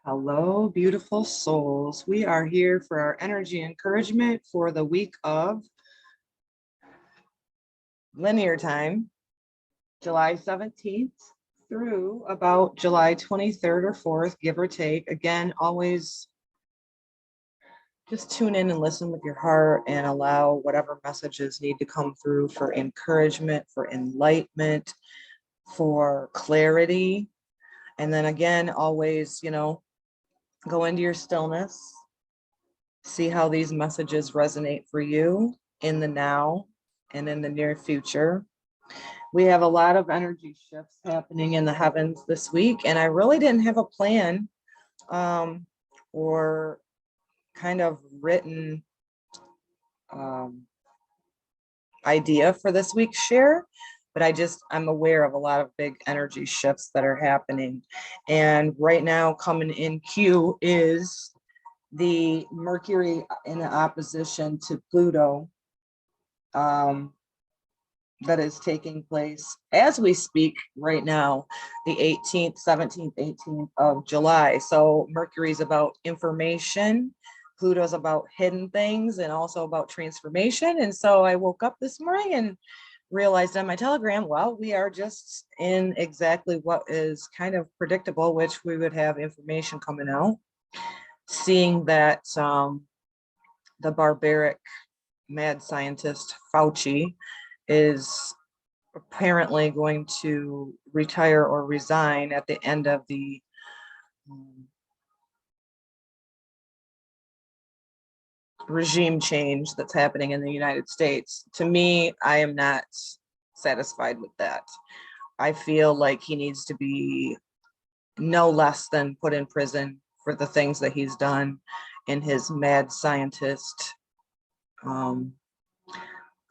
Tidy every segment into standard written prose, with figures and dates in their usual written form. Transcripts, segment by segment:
Hello, beautiful souls. We are here for our energy encouragement for the week of linear time, July 17th through about July 23rd or 4th, give or take. Again, always just tune in and listen with your heart and allow whatever messages need to come through for encouragement, for enlightenment, for clarity. And then again, always, go into your stillness, see how these messages resonate for you in the now and in the near future. We have a lot of energy shifts happening in the heavens this week, and I really didn't have a plan or kind of written idea for this week's share, but I'm aware of a lot of big energy shifts that are happening. And right now coming in queue is the Mercury in opposition to Pluto that is taking place as we speak right now, the 18th, 17th, 18th of July. So Mercury's about information, Pluto's about hidden things, and also about transformation. And so I woke up this morning and realized on my telegram, well, we are just in exactly what is kind of predictable, which we would have information coming out, seeing that the barbaric mad scientist Fauci is apparently going to retire or resign at the end of the regime change that's happening in the United States. To me, I am not satisfied with that. I feel like he needs to be no less than put in prison for the things that he's done in his mad scientist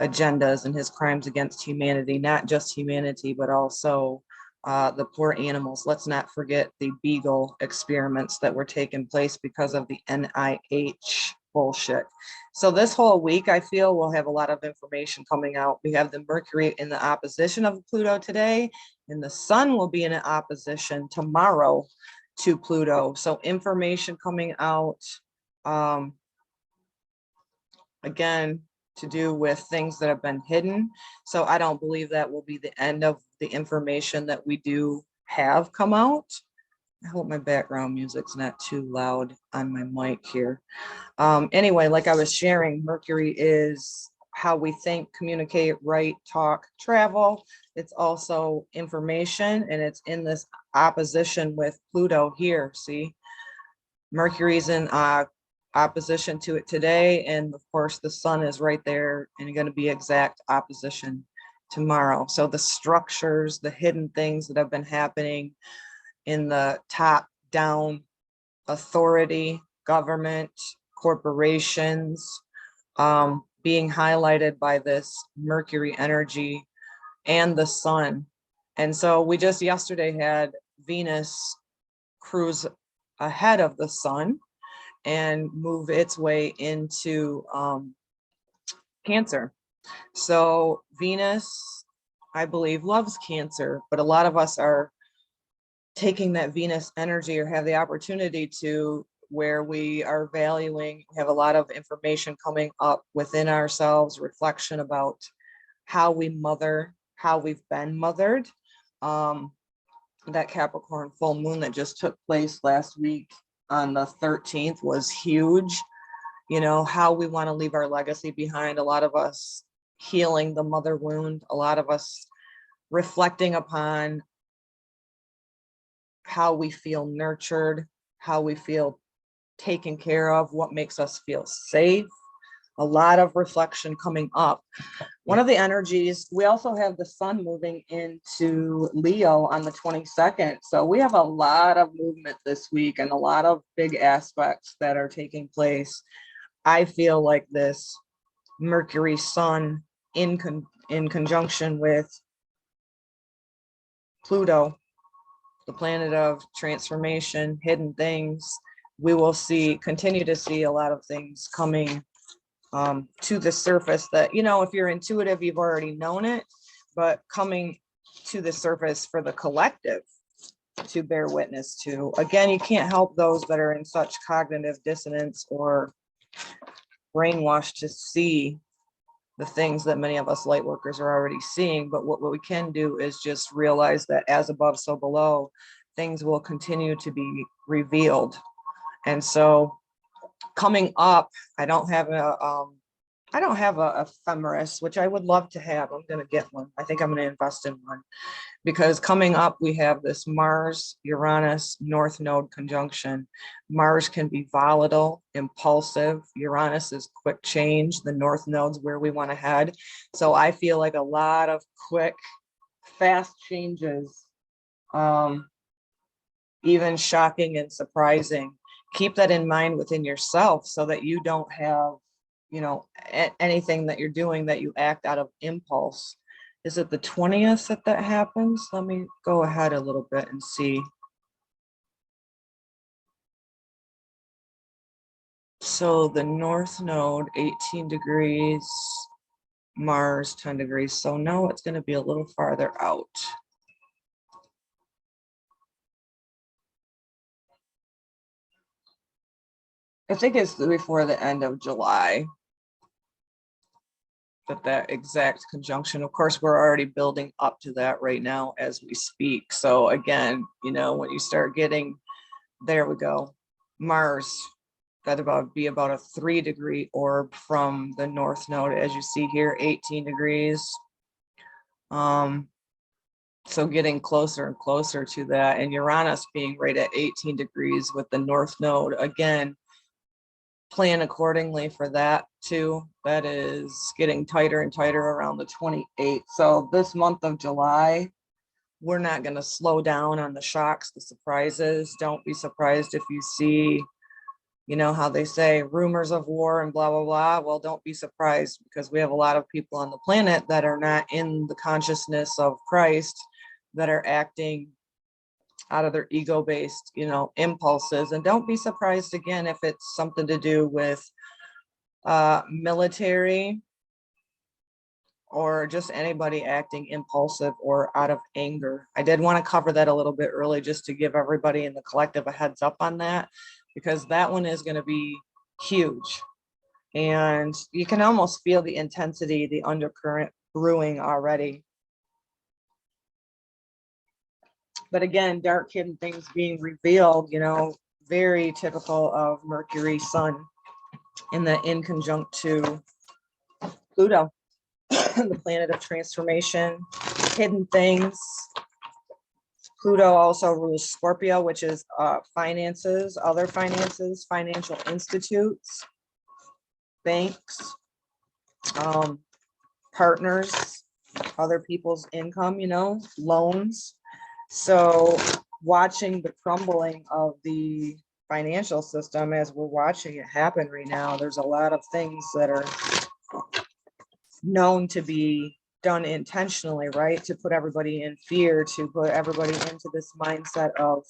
agendas and his crimes against humanity, not just humanity, but also the poor animals. Let's not forget the beagle experiments that were taking place because of the NIH bullshit. So this whole week, I feel we'll have a lot of information coming out. We have the Mercury in the opposition of Pluto today, and the sun will be in an opposition tomorrow to Pluto. So information coming out, again, to do with things that have been hidden. So I don't believe that will be the end of the information that we do have come out. I hope my background music's not too loud on my mic here. Anyway, like I was sharing, Mercury is how we think, communicate, write, talk, travel. It's also information, and it's in this opposition with Pluto here. See, Mercury's in opposition to it today, and of course the sun is right there and going to be exact opposition tomorrow. So the structures, the hidden things that have been happening in the top down authority, government, corporations, being highlighted by this Mercury energy and the sun. And so we just yesterday had Venus cruise ahead of the sun and move its way into Cancer. So Venus, I believe, loves Cancer, but a lot of us are taking that Venus energy, or have the opportunity to, where we are valuing, have a lot of information coming up within ourselves, reflection about how we mother, how we've been mothered. That Capricorn full moon that just took place last week on the 13th was huge. You know, how we want to leave our legacy behind. A lot of us healing the mother wound, a lot of us reflecting upon how we feel nurtured, how we feel taken care of, what makes us feel safe. A lot of reflection coming up. One of the energies, we also have the sun moving into Leo on the 22nd. So we have a lot of movement this week and a lot of big aspects that are taking place. I feel like this Mercury Sun in conjunction with Pluto, the planet of transformation, hidden things, we will continue to see a lot of things coming to the surface that, you know, if you're intuitive, you've already known it, but coming to the surface for the collective to bear witness to. Again, you can't help those that are in such cognitive dissonance or brainwashed to see the things that many of us light workers are already seeing. But what we can do is just realize that as above, so below, things will continue to be revealed. And so coming up, I don't have a ephemeris, which I would love to have. I'm going to get one. I think I'm going to invest in one, because coming up, we have this Mars Uranus North Node conjunction. Mars can be volatile, impulsive. Uranus is quick change. The North Node's where we want to head. So I feel like a lot of quick, fast changes, even shocking and surprising. Keep that in mind within yourself so that you don't have, you know, anything that you're doing that you act out of impulse. Is it the 20th that happens? Let me go ahead a little bit and see. So the North Node, 18 degrees, Mars, 10 degrees. So now it's going to be a little farther out. I think it's before the end of July that exact conjunction. Of course, we're already building up to that right now as we speak. So again, you know, when you start getting, there we go, Mars, that'd be about a 3-degree orb from the North Node, as you see here, 18 degrees. So getting closer and closer to that, and Uranus being right at 18 degrees with the North Node. Again, plan accordingly for that too. That is getting tighter and tighter around the 28th. So this month of July, we're not going to slow down on the shocks, the surprises. Don't be surprised if you see, you know how they say rumors of war and blah, blah, blah. Well, don't be surprised, because we have a lot of people on the planet that are not in the consciousness of Christ, that are acting out of their ego-based, you know, impulses. And don't be surprised again if it's something to do with military or just anybody acting impulsive or out of anger. I did want to cover that a little bit early, just to give everybody in the collective a heads up on that, because that one is going to be huge. And you can almost feel the intensity, the undercurrent brewing already. But again, dark hidden things being revealed, you know, very typical of Mercury Sun in conjunct to Pluto, the planet of transformation, hidden things. Pluto also rules Scorpio, which is finances, other finances, financial institutes, banks, partners, other people's income, you know, loans. So watching the crumbling of the financial system as we're watching it happen right now, there's a lot of things that are known to be done intentionally, right? To put everybody in fear, to put everybody into this mindset of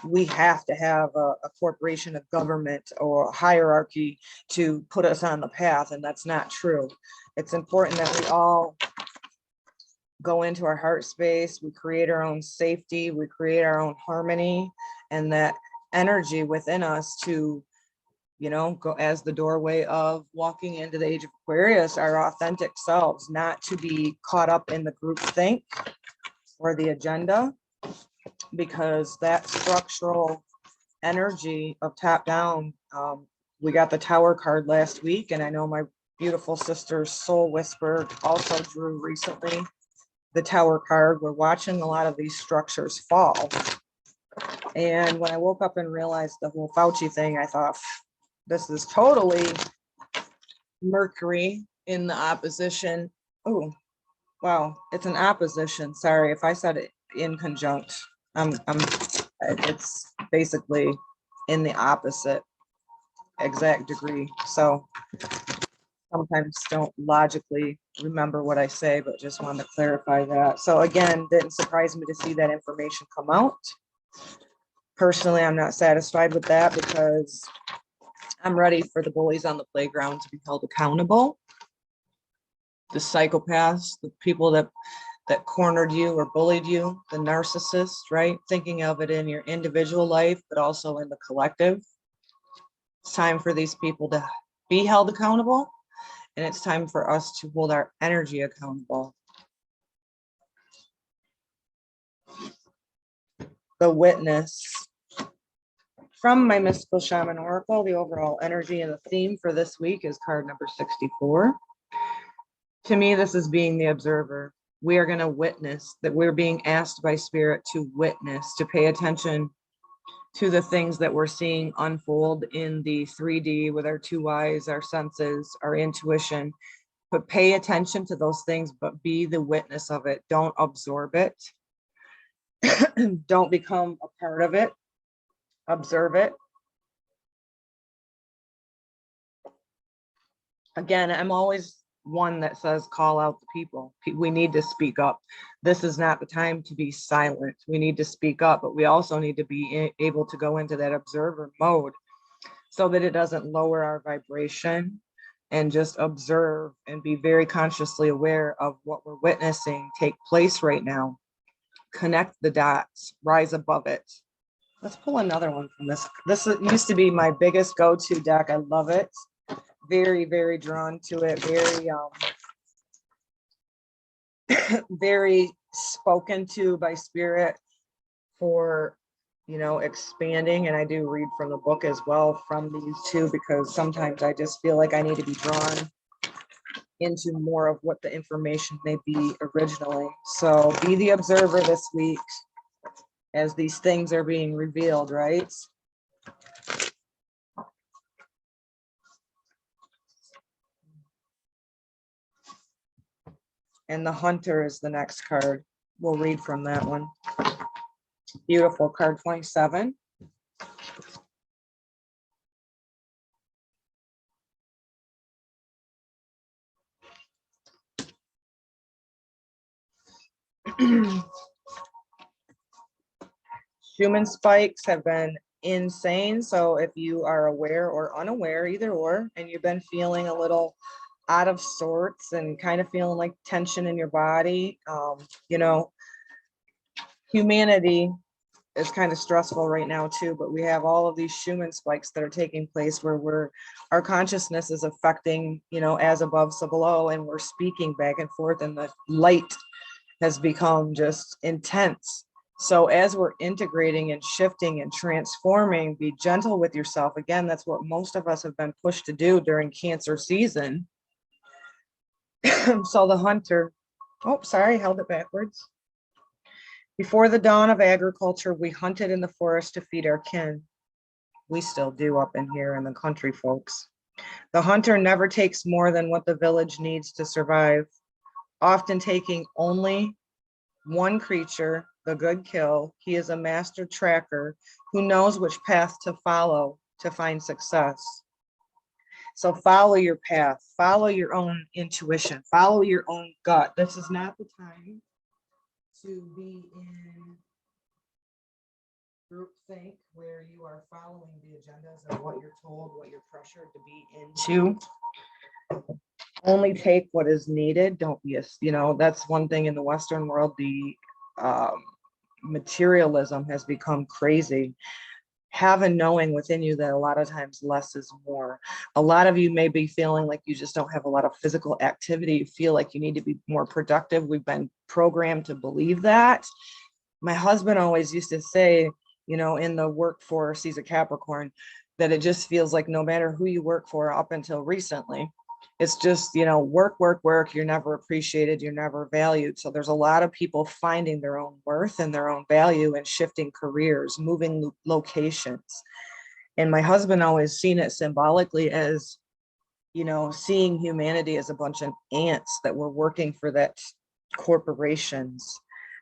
we have to have a corporation, a government, or a hierarchy to put us on the path. And that's not true. It's important that we all go into our heart space, we create our own safety, we create our own harmony, and that energy within us to, you know, go as the doorway of walking into the age of Aquarius, our authentic selves, not to be caught up in the group think or the agenda, because that structural energy of top down, we got the Tower card last week, and I know my beautiful sister Soul Whisper also drew recently the Tower card. We're watching a lot of these structures fall. And when I woke up and realized the whole Fauci thing, I thought, this is totally Mercury in the opposition. Oh, wow, it's an opposition. Sorry if I said it in conjunct. It's basically in the opposite exact degree. So sometimes don't logically remember what I say, but just wanted to clarify that. So again, didn't surprise me to see that information come out. Personally, I'm not satisfied with that, because I'm ready for the bullies on the playground to be held accountable. The psychopaths, the people that that cornered you or bullied you, the narcissist, right? Thinking of it in your individual life, but also in the collective. It's time for these people to be held accountable, and it's time for us to hold our energy accountable. The Witness. From my Mystical Shaman Oracle, the overall energy and the theme for this week is card number 64. To me, this is being the observer. We are going to witness, that we're being asked by Spirit to witness, to pay attention to the things that we're seeing unfold in the 3D with our two eyes, our senses, our intuition. But pay attention to those things, but be the witness of it. Don't absorb it. Don't become a part of it. Observe it. Again, I'm always one that says, call out the people. We need to speak up. This is not the time to be silent. We need to speak up, but we also need to be able to go into that observer mode so that it doesn't lower our vibration, and just observe and be very consciously aware of what we're witnessing take place right now. Connect the dots, rise above it. Let's pull another one from this. This used to be my biggest go-to deck. I love it. Very, very drawn to it. Very, very spoken to by Spirit for, you know, expanding. And I do read from the book as well from these two, because sometimes I just feel like I need to be drawn into more of what the information may be originally. So be the observer this week as these things are being revealed, right? And the Hunter is the next card. We'll read from that one. Beautiful, card 27. Human spikes have been insane. So if you are aware or unaware, either or, and you've been feeling a little out of sorts and kind of feeling like tension in your body, you know, humanity is kind of stressful right now too, but we have all of these human spikes that are taking place where our consciousness is affecting, you know, as above, so below, and we're speaking back and forth, and the light has become just intense. So as we're integrating and shifting and transforming, be gentle with yourself. Again, that's what most of us have been pushed to do during Cancer season. So the Hunter, oh, sorry, held it backwards. Before the dawn of agriculture, we hunted in the forest to feed our kin. We still do up in here in the country, folks. The hunter never takes more than what the village needs to survive, often taking only one creature, the good kill. He is a master tracker who knows which path to follow to find success. So follow your path, follow your own intuition, follow your own gut. This is not the time to be in groupthink where you are following the agendas of what you're told, what you're pressured to be into. Only take what is needed. Don't be a, you know, that's one thing in the Western world. The materialism has become crazy. Have a knowing within you that a lot of times less is more. A lot of you may be feeling like you just don't have a lot of physical activity. You feel like you need to be more productive. We've been programmed to believe that. My husband always used to say, you know, in the workforce, he's a Capricorn, that it just feels like no matter who you work for up until recently, it's just, you know, work, work, work. You're never appreciated. You're never valued. So there's a lot of people finding their own worth and their own value and shifting careers, moving locations. And my husband always seen it symbolically as, you know, seeing humanity as a bunch of ants that were working for that corporations,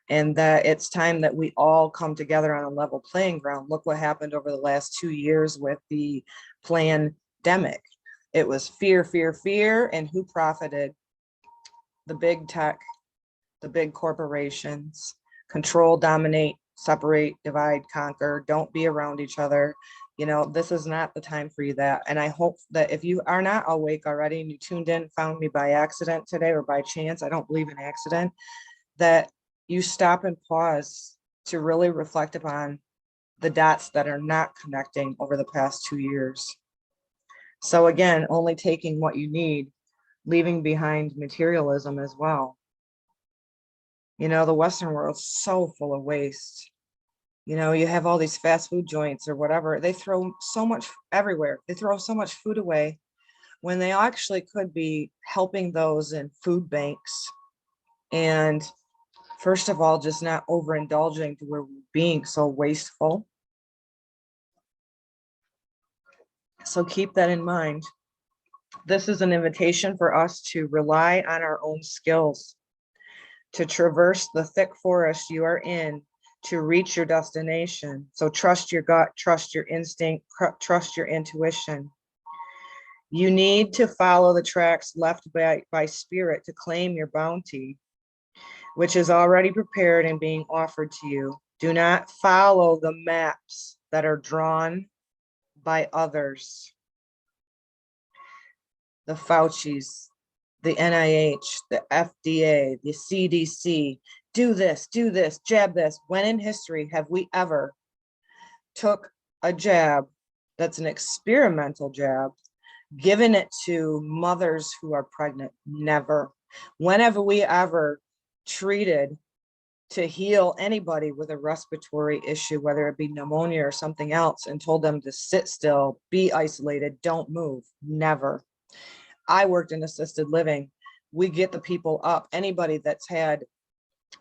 and that it's time that we all come together on a level playing ground. Look what happened over the last 2 years with the pandemic. It was fear, fear, fear, and who profited? The big tech, the big corporations. Control, dominate, separate, divide, conquer. Don't be around each other. You know, this is not the time for you that. And I hope that if you are not awake already and you tuned in, found me by accident today or by chance, I don't believe in accident, that you stop and pause to really reflect upon the dots that are not connecting over the past 2 years. So again, only taking what you need, leaving behind materialism as well. You know, the Western world's so full of waste. You know, you have all these fast food joints or whatever. They throw so much everywhere. They throw so much food away when they actually could be helping those in food banks. And first of all, just not overindulging to where we're being so wasteful. So keep that in mind. This is an invitation for us to rely on our own skills, to traverse the thick forest you are in, to reach your destination. So trust your gut, trust your instinct, trust your intuition. You need to follow the tracks left by spirit to claim your bounty, which is already prepared and being offered to you. Do not follow the maps that are drawn by others. The Fauci's, the NIH, the FDA, the CDC, do this, jab this. When in history have we ever took a jab that's an experimental jab, given it to mothers who are pregnant? Never. Whenever we ever treated to heal anybody with a respiratory issue, whether it be pneumonia or something else, and told them to sit still, be isolated, don't move? Never. I worked in assisted living. We get the people up. Anybody that's had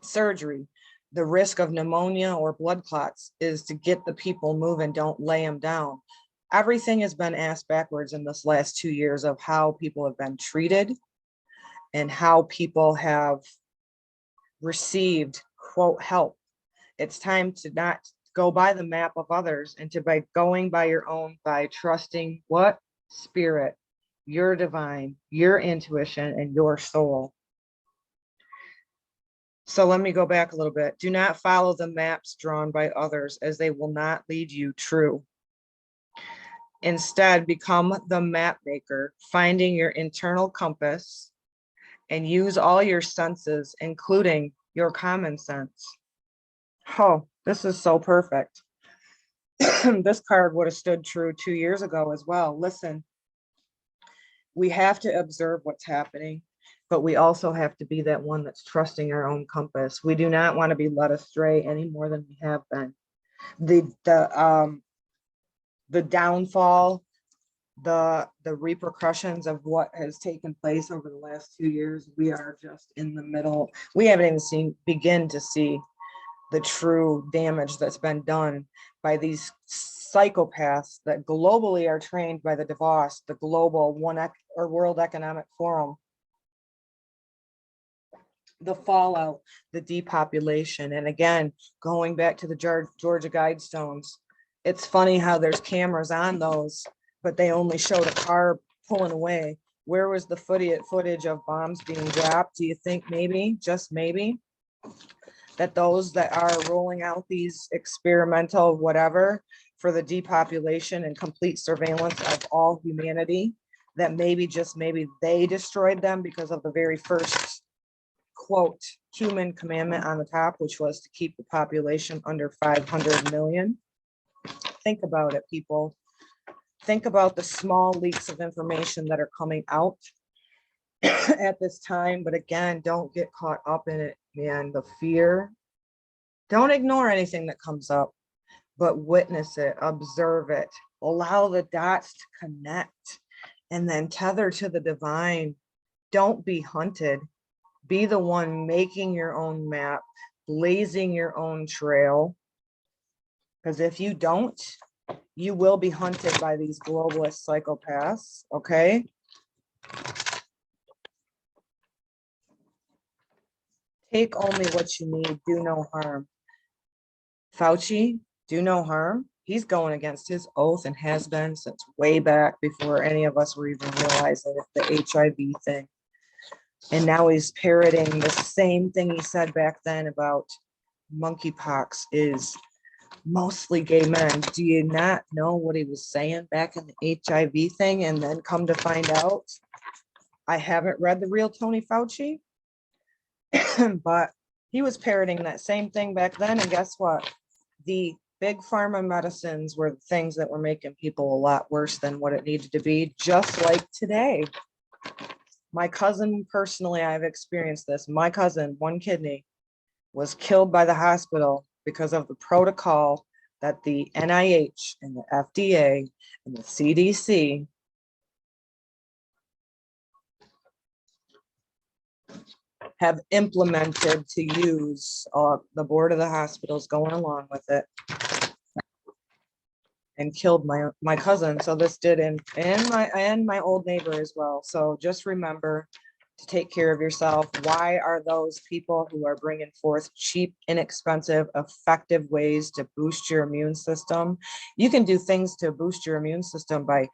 surgery, the risk of pneumonia or blood clots is to get the people moving, don't lay them down. Everything has been asked backwards in this last 2 years of how people have been treated and how people have received, quote, help. It's time to not go by the map of others and to by going by your own, by trusting what? Spirit, your divine, your intuition, and your soul. So let me go back a little bit. Do not follow the maps drawn by others, as they will not lead you true. Instead, become the map maker, finding your internal compass, and use all your senses, including your common sense. Oh, this is so perfect. This card would have stood true 2 years ago as well. Listen, we have to observe what's happening, but we also have to be that one that's trusting our own compass. We do not want to be led astray any more than we have been. The downfall, the repercussions of what has taken place over the last 2 years, we are just in the middle. We haven't even begin to see the true damage that's been done by these psychopaths that globally are trained by the Davos, the global World Economic Forum. The fallout, the depopulation. And again, going back to the Georgia Guidestones, it's funny how there's cameras on those, but they only showed a car pulling away. Where was the footage of bombs being dropped? Do you think maybe, just maybe, that those that are rolling out these experimental whatever for the depopulation and complete surveillance of all humanity, that maybe, just maybe, they destroyed them because of the very first, quote, human commandment on the top, which was to keep the population under 500 million? Think about it, people. Think about the small leaks of information that are coming out at this time. But again, don't get caught up in it, man. The fear. Don't ignore anything that comes up, but witness it, observe it, allow the dots to connect, and then tether to the divine. Don't be hunted. Be the one making your own map, blazing your own trail. Because if you don't, you will be hunted by these globalist psychopaths, okay? Take only what you need, do no harm. Fauci, do no harm. He's going against his oath and has been since way back before any of us were even realizing the HIV thing. And now he's parroting the same thing he said back then about monkeypox is mostly gay men. Do you not know what he was saying back in the HIV thing? And then come to find out, I haven't read the real Tony Fauci, but He was parroting that same thing back then. And guess what? The big pharma medicines were the things that were making people a lot worse than what it needed to be, just like today. My cousin, personally, I've experienced this. My cousin, one kidney, was killed by the hospital because of the protocol that the NIH and the FDA and the CDC have implemented to use. The board of the hospitals going along with it, and killed my cousin. So this did and my old neighbor as well. So just remember to take care of yourself. Why are those people who are bringing forth cheap, inexpensive, effective ways to boost your immune system? You can do things to boost your immune system by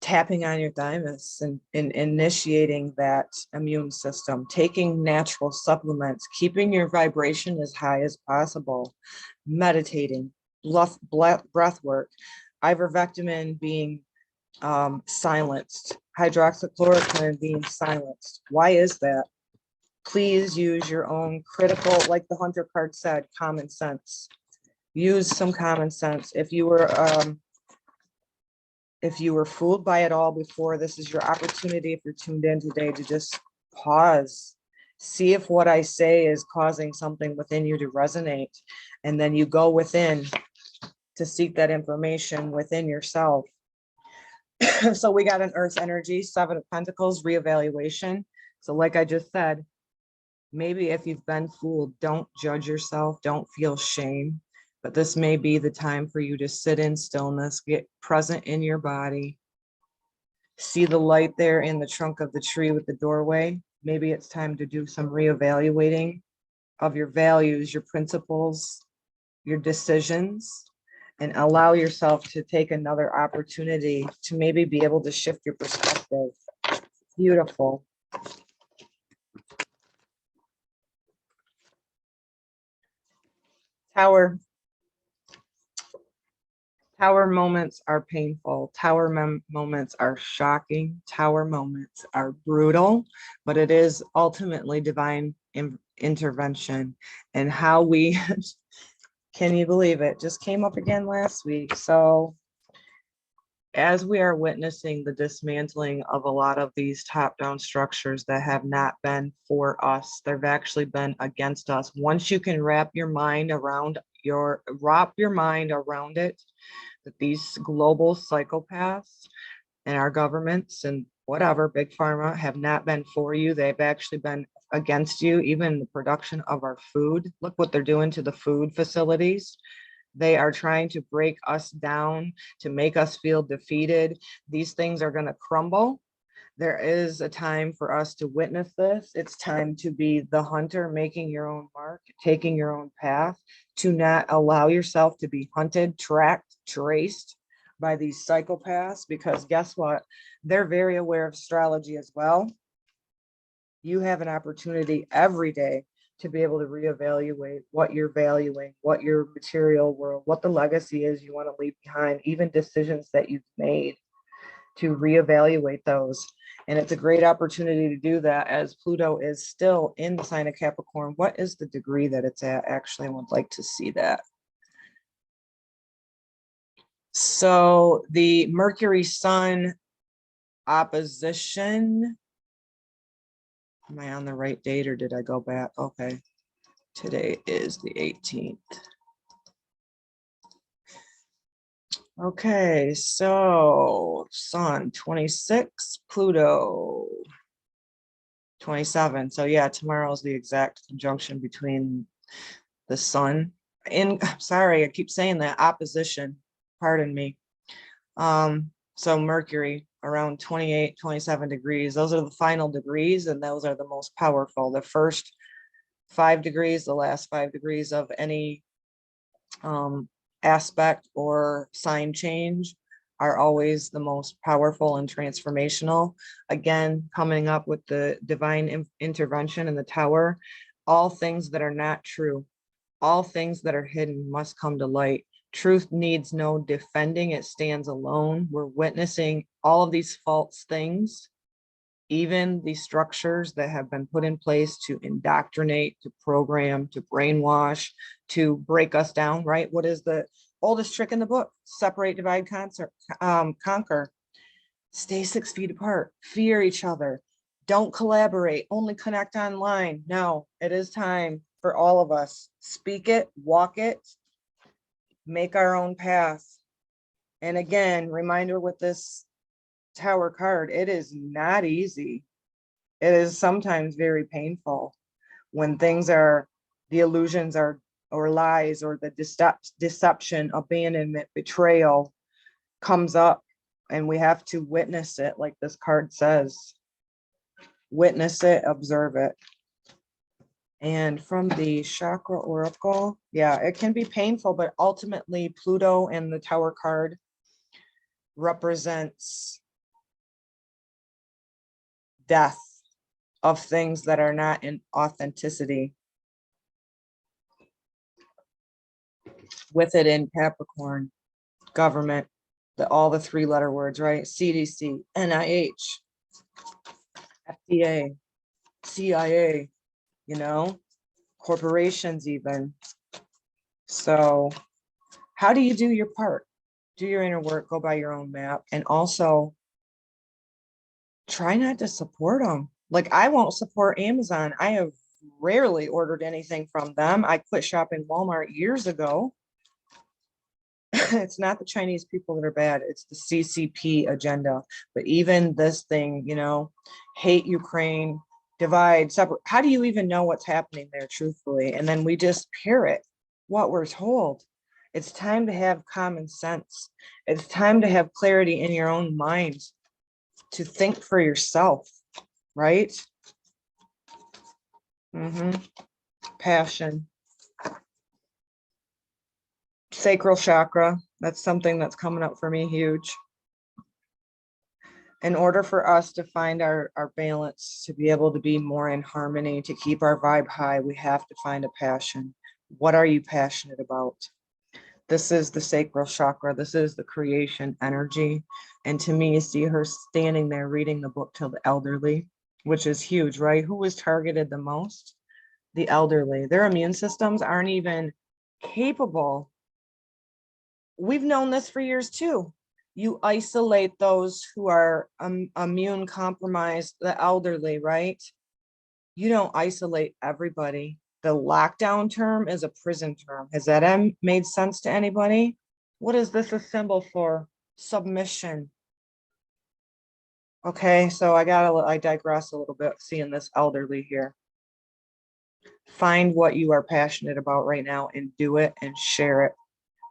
tapping on your thymus and initiating that immune system, taking natural supplements, keeping your vibration as high as possible, meditating, breath work, ivermectin being silenced, hydroxychloroquine being silenced. Why is that? Please use your own critical, like the Hunter card said, common sense. Use some common sense. If you were fooled by it all before, this is your opportunity, if you're tuned in today, to just pause. See if what I say is causing something within you to resonate. And then you go within to seek that information within yourself. So we got an Earth energy, 7 of Pentacles, reevaluation. So like I just said, maybe if you've been fooled, don't judge yourself, don't feel shame. But this may be the time for you to sit in stillness, get present in your body. See the light there in the trunk of the tree with the doorway. Maybe it's time to do some reevaluating of your values, your principles, your decisions, and allow yourself to take another opportunity to maybe be able to shift your perspective. Beautiful. Tower. Tower moments are painful. Tower moments are shocking. Tower moments are brutal, but it is ultimately divine intervention. And how we, can you believe it? Just came up again last week. So as we are witnessing the dismantling of a lot of these top-down structures that have not been for us, they've actually been against us. Once you can wrap your mind around it, that these global psychopaths and our governments and whatever, big pharma, have not been for you. They've actually been against you, even the production of our food. Look what they're doing to the food facilities. They are trying to break us down, to make us feel defeated. These things are going to crumble. There is a time for us to witness this. It's time to be the hunter, making your own mark, taking your own path, to not allow yourself to be hunted, tracked, traced by these psychopaths, because guess what? They're very aware of astrology as well. You have an opportunity every day to be able to reevaluate what you're valuing, what your material world, what the legacy is you want to leave behind, even decisions that you've made, to reevaluate those. And it's a great opportunity to do that, as Pluto is still in the sign of Capricorn. What is the degree that it's at? Actually, I would like to see that. So the Mercury Sun Opposition. Am I on the right date or did I go back? Okay. Today is the 18th. Okay, so Sun 26, Pluto 27. So yeah, tomorrow's the exact conjunction between the Sun and, sorry, I keep saying that, opposition, pardon me. So Mercury around 28, 27 degrees. Those are the final degrees, and those are the most powerful. The first 5 degrees, the last 5 degrees of any aspect or sign change are always the most powerful and transformational. Again, coming up with the divine intervention in the tower, all things that are not true, all things that are hidden must come to light. Truth needs no defending, it stands alone. We're witnessing all of these false things, even the structures that have been put in place to indoctrinate, to program, to brainwash, to break us down, right? What is the oldest trick in the book? Separate, divide, conquer. Stay 6 feet apart, fear each other. Don't collaborate, only connect online. No, it is time for all of us. Speak it, walk it, make our own path. And again, reminder with this Tower card, it is not easy. It is sometimes very painful when things are, the illusions are, or lies, or the deception, abandonment, betrayal comes up, and we have to witness it, like this card says. Witness it, observe it. And from the chakra oracle, yeah, it can be painful, but ultimately Pluto and the Tower card represents death of things that are not in authenticity. With it in Capricorn, government, all the 3-letter words, right? CDC, NIH, FDA, CIA, you know, corporations even. So how do you do your part? Do your inner work, go by your own map, and also try not to support them. Like, I won't support Amazon. I have rarely ordered anything from them. I quit shopping Walmart years ago. It's not the Chinese people that are bad. It's the CCP agenda. But even this thing, you know, hate Ukraine, divide, separate. How do you even know what's happening there, truthfully? And then we just parrot what we're told. It's time to have common sense. It's time to have clarity in your own mind, to think for yourself, right? Passion. Sacral chakra, that's something that's coming up for me huge. In order for us to find our balance, to be able to be more in harmony, to keep our vibe high, we have to find a passion. What are you passionate about? This is the sacral chakra. This is the creation energy. And to me, you see her standing there reading the book to the elderly, which is huge, right? Who was targeted the most? The elderly. Their immune systems aren't even capable. We've known this for years too. You isolate those who are immune compromised, the elderly, right? You don't isolate everybody. The lockdown term is a prison term. Has that made sense to anybody? What is this a symbol for? Submission. Okay, so I digress a little bit seeing this elderly here. Find what you are passionate about right now and do it and share it,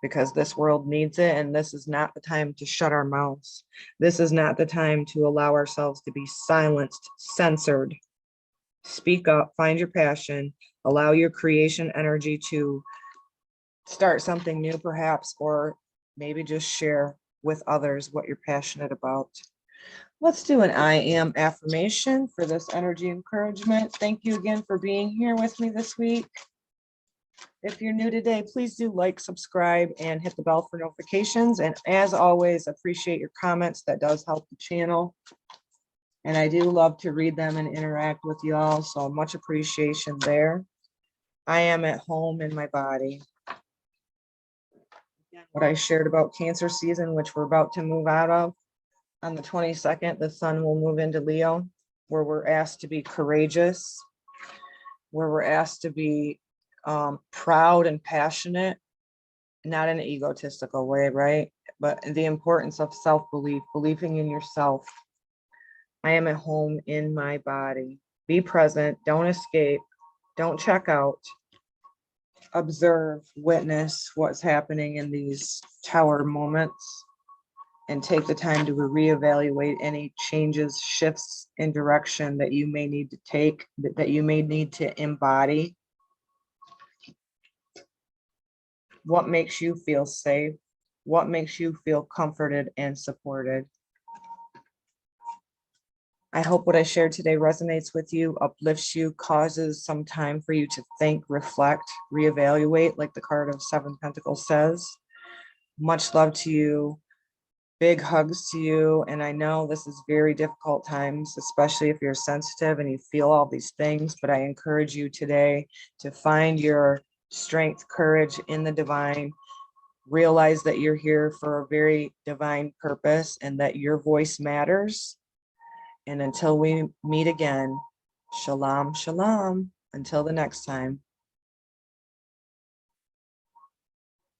because this world needs it. And this is not the time to shut our mouths. This is not the time to allow ourselves to be silenced, censored. Speak up, find your passion, allow your creation energy to start something new perhaps, or maybe just share with others what you're passionate about. Let's do an I am affirmation for this energy encouragement. Thank you again for being here with me this week. If you're new today, please do like, subscribe, and hit the bell for notifications. And as always, appreciate your comments. That does help the channel. And I do love to read them and interact with y'all. So much appreciation there. I am at home in my body. What I shared about Cancer season, which we're about to move out of. On the 22nd, the sun will move into Leo, where we're asked to be courageous, where we're asked to be proud and passionate, not in an egotistical way, right? But the importance of self-belief, believing in yourself. I am at home in my body. Be present, don't escape, don't check out. Observe, witness what's happening in these tower moments, and take the time to reevaluate any changes, shifts in direction that you may need to take, that you may need to embody. What makes you feel safe? What makes you feel comforted and supported? I hope what I shared today resonates with you, uplifts you, causes some time for you to think, reflect, reevaluate, like the card of 7 Pentacles says. Much love to you. Big hugs to you. And I know this is very difficult times, especially if you're sensitive and you feel all these things, but I encourage you today to find your strength, courage in the divine. Realize that you're here for a very divine purpose and that your voice matters. And until we meet again, shalom, shalom. Until the next time.